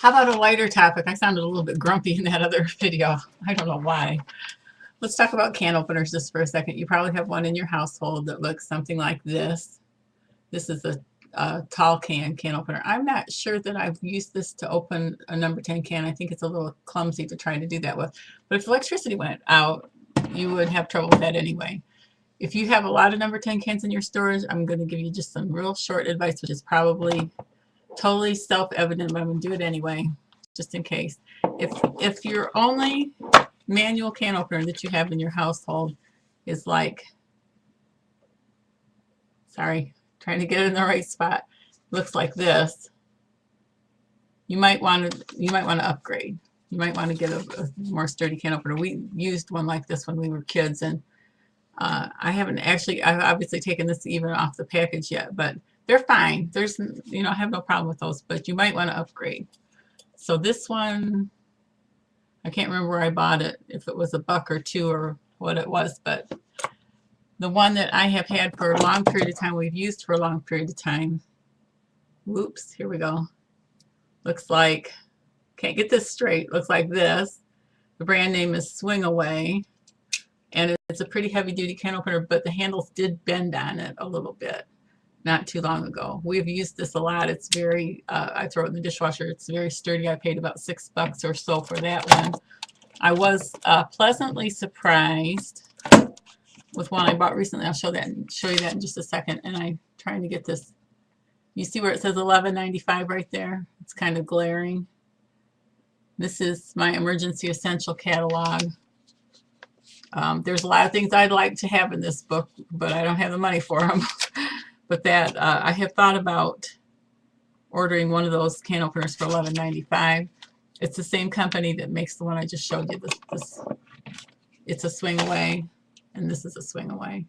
How about a lighter topic? I sounded a little bit grumpy in that other video. I don't know why. Let's talk about can openers just for a second. You probably have one in your household that looks something like this. This is a tall can opener. I'm not sure that I've used this to open a number 10 can. I think it's a little clumsy to try to do that with. But if electricity went out, you would have trouble with that anyway. If you have a lot of number 10 cans in your storage, I'm going to give you just some real short advice, which is probably totally self-evident, but I'm going to do it anyway, just in case. If your only manual can opener that you have in your household is like, sorry, trying to get it in the right spot, looks like this, you might want to upgrade. You might want to get a more sturdy can opener. We used one like this when we were kids, and I've obviously taken this even off the package yet, but they're fine. I have no problem with those, but you might want to upgrade. So this one, I can't remember where I bought it, if it was $1 or $2 or what it was, but the one that I have had for a long period of time, we've used for a long period of time. Whoops, here we go. Looks like, can't get this straight, looks like this. The brand name is Swing Away, and it's a pretty heavy duty can opener, but the handles did bend on it a little bit not too long ago. We've used this a lot. It's very, I throw it in the dishwasher. It's very sturdy. I paid about $6 or so for that one. I was pleasantly surprised with one I bought recently. I'll show you that in just a second. And I'm trying to get this. You see where it says $11.95 right there? It's kind of glaring. This is my emergency essential catalog. There's a lot of things I'd like to have in this book, but I don't have the money for them. But that I have thought about ordering one of those can openers for $11.95. It's the same company that makes the one I just showed you. It's a Swing Away, and this is a Swing Away.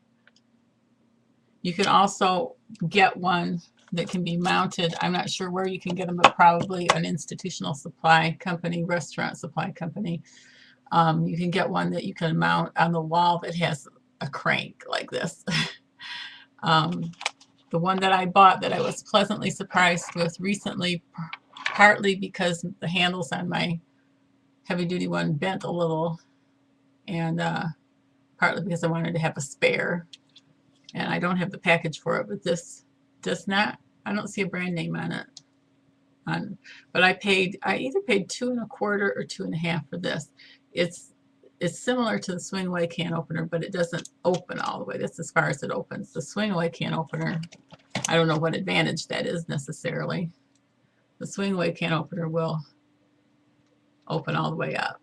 You can also get one that can be mounted. I'm not sure where you can get them, but probably an institutional supply company, restaurant supply company. You can get one that you can mount on the wall that has a crank like this. The one that I bought that I was pleasantly surprised with recently, partly because the handles on my heavy duty one bent a little, and partly because I wanted to have a spare, and I don't have the package for it, but this does not, I don't see a brand name on it. But I either paid $2.25 or $2.50 for this. It's similar to the Swing Away can opener, but it doesn't open all the way. That's as far as it opens. The Swing Away can opener, I don't know what advantage that is necessarily. The Swing Away can opener will open all the way up.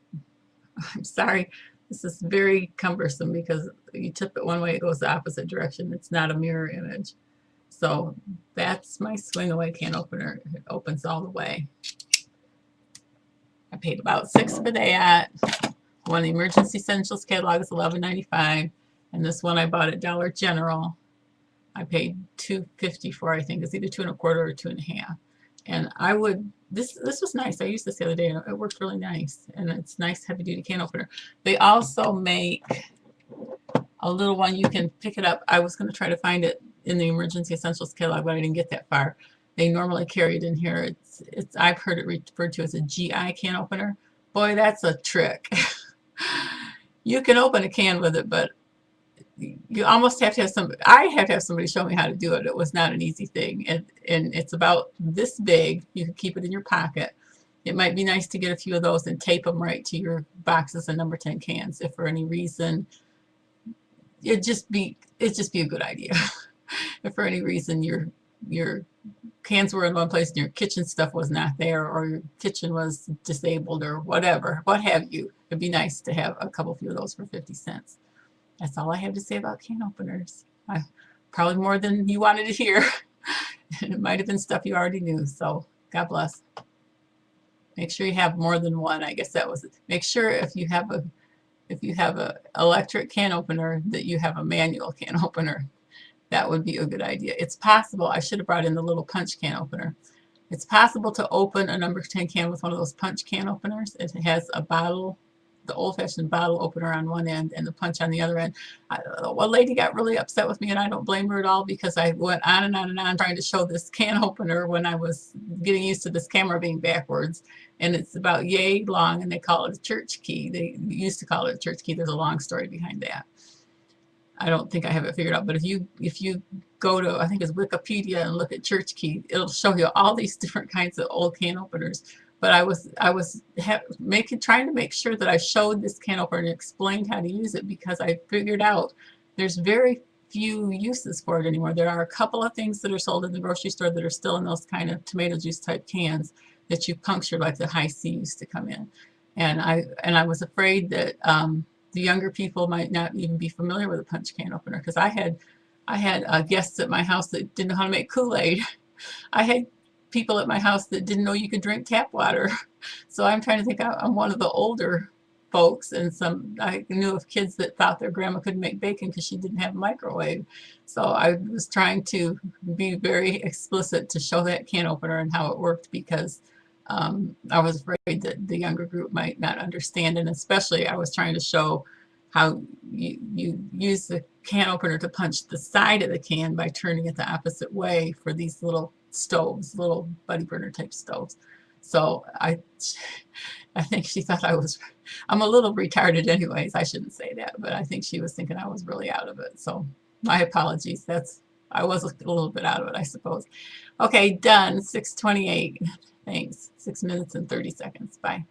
I'm sorry, this is very cumbersome because you tip it one way, it goes the opposite direction. It's not a mirror image. So that's my Swing Away can opener. It opens all the way. I paid about $6 for that. One of the Emergency Essentials catalog is $11.95, and this one I bought at Dollar General. I paid $2.50 for. I think it's either $2.25 or $2.50. And this was nice. I used this the other day, and it worked really nice. And it's nice heavy duty can opener. They also make a little one. You can pick it up. I was going to try to find it in the Emergency Essentials catalog, but I didn't get that far. They normally carry it in here. I've heard it referred to as a GI can opener. Boy, that's a trick. You can open a can with it, but you almost have to have I had to have somebody show me how to do it. It was not an easy thing. And it's about this big. You can keep it in your pocket. It might be nice to get a few of those and tape them right to your boxes of number 10 cans. If for any reason, it'd just be a good idea. If for any reason your cans were in one place and your kitchen stuff was not there, or your kitchen was disabled, or whatever, what have you, it'd be nice to have a couple few of those for 50 cents. That's all I have to say about can openers. Probably more than you wanted to hear. It might have been stuff you already knew, so God bless. Make sure you have more than one. I guess that was it. Make sure if you have a electric can opener that you have a manual can opener. That would be a good idea. It's possible, I should have brought in the little punch can opener. It's possible to open a number 10 can with one of those punch can openers. It has a bottle the old-fashioned bottle opener on one end and the punch on the other end. One lady got really upset with me, and I don't blame her at all, because I went on and on and on trying to show this can opener when I was getting used to this camera being backwards. And it's about yay long, and they call it a church key. They used to call it a church key. There's a long story behind that. I don't think I have it figured out, but if you go to, I think it's Wikipedia, and look at church key, it'll show you all these different kinds of old can openers. But I was trying to make sure that I showed this can opener and explained how to use it, because I figured out there's very few uses for it anymore. There are a couple of things that are sold in the grocery store that are still in those kind of tomato juice type cans that you puncture, like the Hi-C used to come in. And I was afraid that the younger people might not even be familiar with a punch can opener, because I had guests at my house that didn't know how to make Kool-Aid. I had people at my house that didn't know you could drink tap water. So I'm trying to think, I'm one of the older folks, and I knew of kids that thought their grandma couldn't make bacon because she didn't have a microwave. So I was trying to be very explicit to show that can opener and how it worked, because I was afraid that the younger group might not understand, and especially I was trying to show how you use the can opener to punch the side of the can by turning it the opposite way for these little stoves, little buddy burner type stoves. So I think she thought I'm a little retarded anyways. I shouldn't say that, but I think she was thinking I was really out of it. So my apologies. I was a little bit out of it, I suppose. Okay, done. 6:28. Thanks. 6 minutes and 30 seconds. Bye.